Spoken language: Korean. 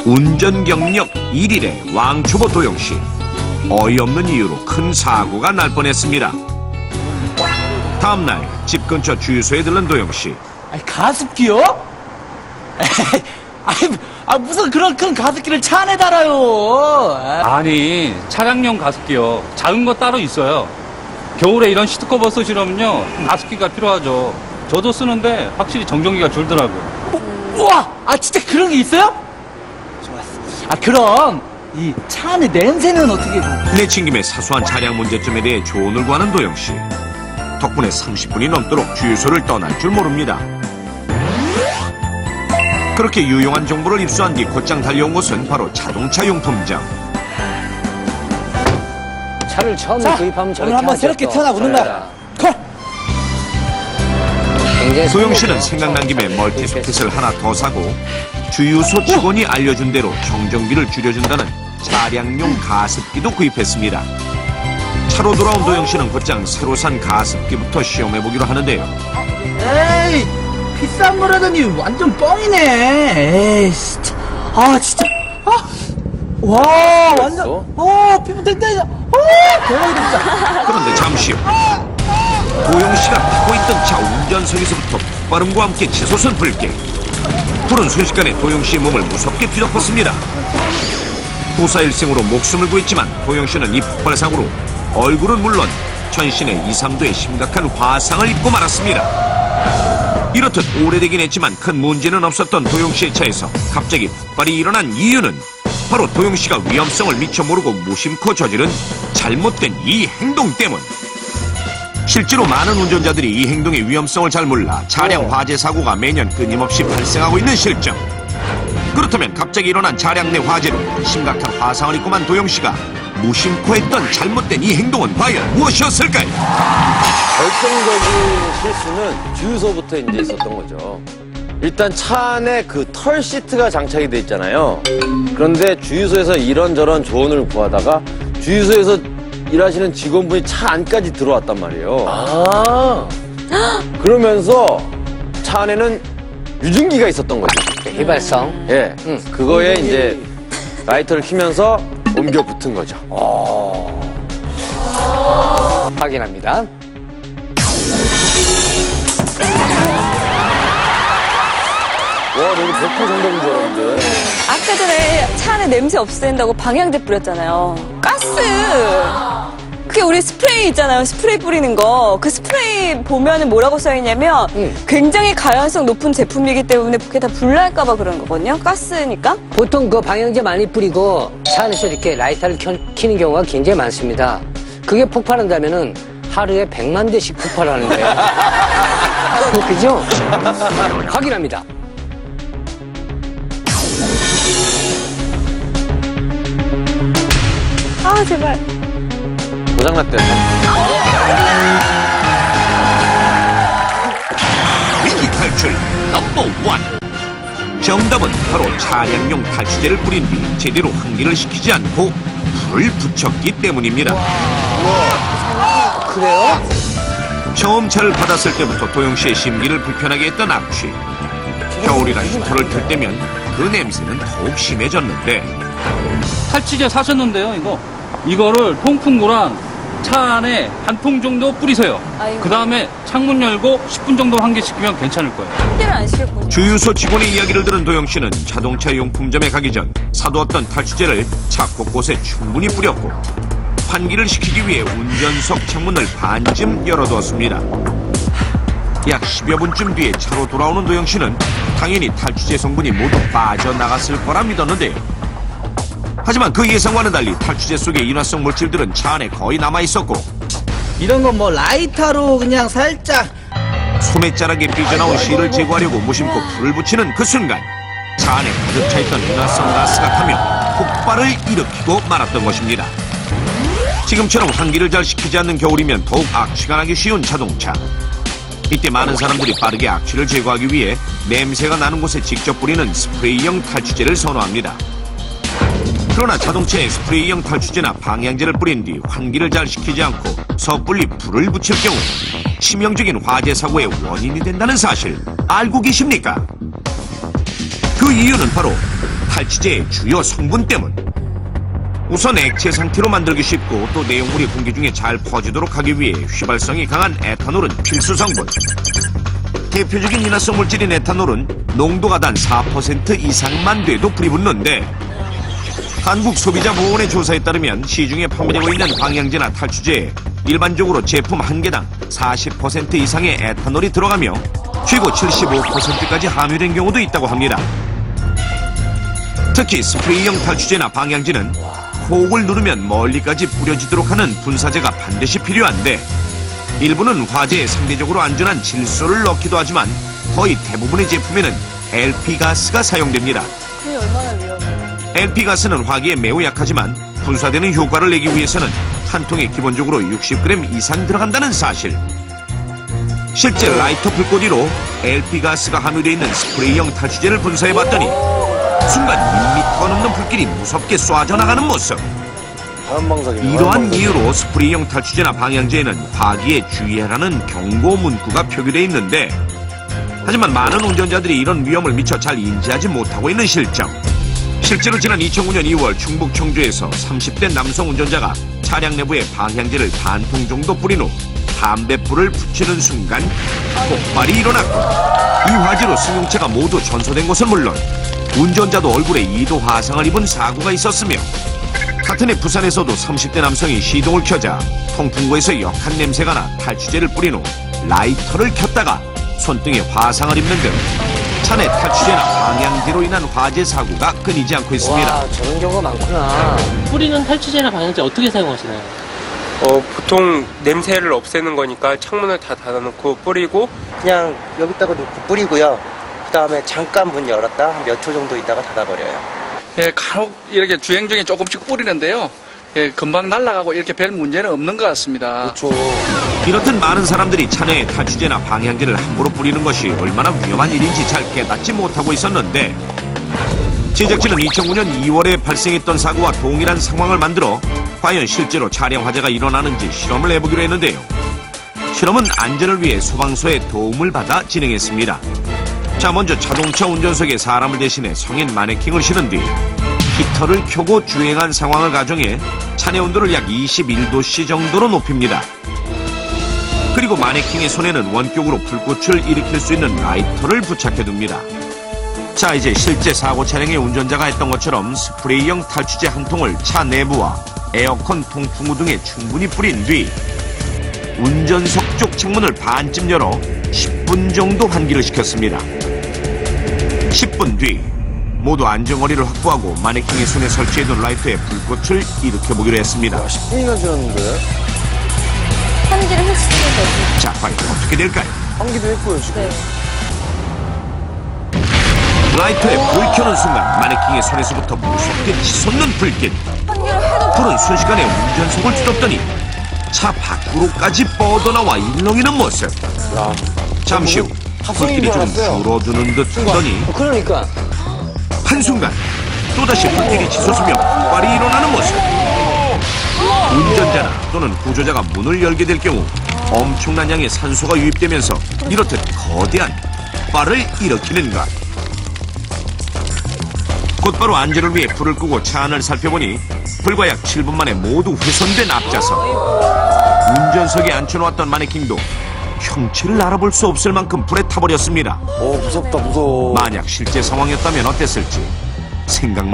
운전 경력 1일의 왕초보 도영씨. 어이없는 이유로 큰 사고가 날 뻔했습니다. 다음날 집 근처 주유소에 들른 도영씨. 가습기요? 무슨 그런 큰 가습기를 차 안에 달아요. 아니, 차량용 가습기요. 작은 거 따로 있어요. 겨울에 이런 시트커버 쓰시려면요, 가습기가 필요하죠. 저도 쓰는데 확실히 정전기가 줄더라고요. 우와! 진짜 그런 게 있어요? 좋았어. 그럼 이 차 안에 냄새는 어떻게? 내친김에 사소한 차량 문제점에 대해 조언을 구하는 도영씨. 덕분에 30분이 넘도록 주유소를 떠날 줄 모릅니다. 그렇게 유용한 정보를 입수한 뒤 곧장 달려온 곳은 바로 자동차 용품점. 차를 처음에 구입하면 저렇게 오늘 한번 새롭게 태어나보는 거야. 콜! 도영 씨는 생각난 김에 멀티소켓을 하나 더 사고 주유소 직원이 알려준 대로 정전기를 줄여준다는 차량용 가습기도 구입했습니다. 차로 돌아온 도영 씨는 곧장 새로 산 가습기부터 시험해보기로 하는데요. 에이, 비싼 거라더니 완전 뻥이네. 에이, 진짜. 진짜. 와, 완전. 피부 땡땡이다. 대박이다, 진짜. 그런데 잠시 후 도영 씨가 타고 있던 차 운전석에서부터 폭발음과 함께 치솟은 불길. 불은 순식간에 도영 씨의 몸을 무섭게 뒤덮었습니다. 부사일생으로 목숨을 구했지만 도영 씨는 이 폭발사고로 얼굴은 물론 전신에 2, 3도의 심각한 화상을 입고 말았습니다. 이렇듯 오래되긴 했지만 큰 문제는 없었던 도영 씨의 차에서 갑자기 폭발이 일어난 이유는 바로 도영 씨가 위험성을 미처 모르고 무심코 저지른 잘못된 이 행동 때문. 실제로 많은 운전자들이 이 행동의 위험성을 잘 몰라 차량 화재 사고가 매년 끊임없이 발생하고 있는 실정. 그렇다면 갑자기 일어난 차량 내 화재로 심각한 화상을 입고만 도영 씨가 무심코 했던 잘못된 이 행동은 과연 무엇이었을까요? 결정적인 실수는 주유소부터 이제 있었던 거죠. 일단 차 안에 그 털 시트가 장착이 돼 있잖아요. 그런데 주유소에서 이런저런 조언을 구하다가 주유소에서 일하시는 직원분이 차 안까지 들어왔단 말이에요. 그러면서 차 안에는 유증기가 있었던 거죠. 휘발성. 예. 그거에 이제 라이터를 켜면서 옮겨 붙은 거죠. 확인합니다. 와, 너무 100% 정답인 줄 알았는데. 아까 전에 차 안에 냄새 없앤다고 방향제 뿌렸잖아요. 가스! 그게 우리 스프레이 있잖아요. 스프레이 뿌리는 거. 그 스프레이 보면은 뭐라고 써있냐면 굉장히 가연성 높은 제품이기 때문에 그게 다 불날까봐 그런 거거든요. 가스니까. 보통 그 방향제 많이 뿌리고 차 안에서 이렇게 라이터를 켜는 경우가 굉장히 많습니다. 그게 폭발한다면은 하루에 100만 대씩 폭발하는데. 그죠? 확인합니다. 제발. 고장났대. 위기 탈출 넘버 1. 정답은 바로 차량용 탈취제를 뿌린 뒤 제대로 환기를 시키지 않고 불을 붙였기 때문입니다. 그래요? 처음 차를 받았을 때부터 도영 씨의 심기를 불편하게 했던 악취. 겨울이라 히터를 틀 때면 그 냄새는 더욱 심해졌는데. 탈취제 사셨는데요, 이거를 통풍구랑 차 안에 한 통 정도 뿌리세요. 그 다음에 창문 열고 10분 정도 환기시키면 괜찮을 거예요. 환기를 안 시켰군요. 주유소 직원의 이야기를 들은 도영 씨는 자동차 용품점에 가기 전 사두었던 탈취제를 차 곳곳에 충분히 뿌렸고 환기를 시키기 위해 운전석 창문을 반쯤 열어두었습니다. 약 10여 분쯤 뒤에 차로 돌아오는 도영 씨는 당연히 탈취제 성분이 모두 빠져나갔을 거라 믿었는데요. 하지만 그 예상과는 달리 탈취제 속의 인화성 물질들은 차 안에 거의 남아있었고 이런 건 뭐 라이터로 그냥 살짝. 소매자락에 삐져나온 실을 제거하려고 무심코 불을 붙이는 그 순간 차 안에 가득 차있던 인화성 가스가 타며 폭발을 일으키고 말았던 것입니다. 지금처럼 환기를 잘 시키지 않는 겨울이면 더욱 악취가 나기 쉬운 자동차. 이때 많은 사람들이 빠르게 악취를 제거하기 위해 냄새가 나는 곳에 직접 뿌리는 스프레이형 탈취제를 선호합니다. 그러나 자동차에 스프레이형 탈취제나 방향제를 뿌린 뒤 환기를 잘 시키지 않고 섣불리 불을 붙일 경우 치명적인 화재 사고의 원인이 된다는 사실 알고 계십니까? 그 이유는 바로 탈취제의 주요 성분 때문. 우선 액체 상태로 만들기 쉽고 또 내용물이 공기 중에 잘 퍼지도록 하기 위해 휘발성이 강한 에탄올은 필수 성분. 대표적인 인화성 물질인 에탄올은 농도가 단 4% 이상만 돼도 불이 붙는데, 한국소비자보호원의 조사에 따르면 시중에 판매되고 있는 방향제나 탈취제에 일반적으로 제품 한 개당 40% 이상의 에탄올이 들어가며 최고 75%까지 함유된 경우도 있다고 합니다. 특히 스프레이형 탈취제나 방향제는 호흡을 누르면 멀리까지 뿌려지도록 하는 분사제가 반드시 필요한데, 일부는 화재에 상대적으로 안전한 질소를 넣기도 하지만 거의 대부분의 제품에는 LP가스가 사용됩니다. 그게 얼마나 위험해요? LP가스는 화기에 매우 약하지만 분사되는 효과를 내기 위해서는 한 통에 기본적으로 60g 이상 들어간다는 사실. 실제 라이터 불꽃이로 LP가스가 함유되어 있는 스프레이형 탈취제를 분사해봤더니 순간 1m 넘는 불길이 무섭게 쏴져 나가는 모습. 이러한 이유로 스프레이형 탈취제나 방향제에는 화기에 주의하라는 경고 문구가 표기되어 있는데, 하지만 많은 운전자들이 이런 위험을 미처 잘 인지하지 못하고 있는 실정. 실제로 지난 2009년 2월 충북 청주에서 30대 남성 운전자가 차량 내부에 방향제를 반 통 정도 뿌린 후 담뱃불을 붙이는 순간 폭발이 일어났고, 이 화재로 승용차가 모두 전소된 것은 물론 운전자도 얼굴에 2도 화상을 입은 사고가 있었으며, 같은 해 부산에서도 30대 남성이 시동을 켜자 통풍구에서 역한 냄새가 나 탈취제를 뿌린 후 라이터를 켰다가 손등에 화상을 입는 등 차내 탈취제나 방향제로 인한 화재 사고가 끊이지 않고 있습니다. 와, 저런 경우가 많구나. 뿌리는 탈취제나 방향제 어떻게 사용하시나요? 보통 냄새를 없애는 거니까 창문을 다 닫아놓고 뿌리고, 그냥 여기다가 놓고 뿌리고요. 그 다음에 잠깐 문 열었다 한 몇 초 정도 있다가 닫아버려요. 예, 간혹 이렇게 주행 중에 조금씩 뿌리는데요. 예, 금방 날아가고 이렇게 별 문제는 없는 것 같습니다. 그렇죠. 이렇듯 많은 사람들이 차내에 탈취제나 방향제를 함부로 뿌리는 것이 얼마나 위험한 일인지 잘 깨닫지 못하고 있었는데, 제작진은 2009년 2월에 발생했던 사고와 동일한 상황을 만들어 과연 실제로 차량 화재가 일어나는지 실험을 해보기로 했는데요. 실험은 안전을 위해 소방서의 도움을 받아 진행했습니다. 자, 먼저 자동차 운전석에 사람을 대신해 성인 마네킹을 실은 뒤 히터를 켜고 주행한 상황을 가정해 차내 온도를 약 21도씨 정도로 높입니다. 그리고 마네킹의 손에는 원격으로 불꽃을 일으킬 수 있는 라이터를 부착해둡니다. 자, 이제 실제 사고 차량의 운전자가 했던 것처럼 스프레이형 탈취제 한 통을 차 내부와 에어컨 통풍구 등에 충분히 뿌린 뒤 운전석 쪽 창문을 반쯤 열어 10분 정도 환기를 시켰습니다. 10분 뒤 모두 안전거리를 확보하고 마네킹의 손에 설치해둔 라이터에 불꽃을 일으켜보기로 했습니다. 10분이나 지났는데? 환기를 했으니까. 자, 과연 어떻게 될까요? 환기도 했고요, 지금. 라이터에 불 켜는 순간 마네킹의 손에서부터 무섭게 치솟는 불길. 불은 순식간에 운전석을 뒤덮더니 차 밖으로까지 뻗어나와 일렁이는 모습. 잠시 후 불길이 좀 줄어드는 듯 하더니 그러니까. 한순간 또다시 불길이 치솟으며 폭발이 일어나는 모습. 운전자나 또는 구조자가 문을 열게 될 경우 엄청난 양의 산소가 유입되면서 이렇듯 거대한 폭발을 일으키는 것. 곧바로 안전을 위해 불을 끄고 차 안을 살펴보니 불과 약 7분 만에 모두 훼손된 앞좌석. 운전석에 앉혀놓았던 마네킹도 형체를 알아볼 수 없을 만큼 불에 타버렸습니다. 무섭다, 무서워. 만약 실제 상황이었다면 어땠을지 생각만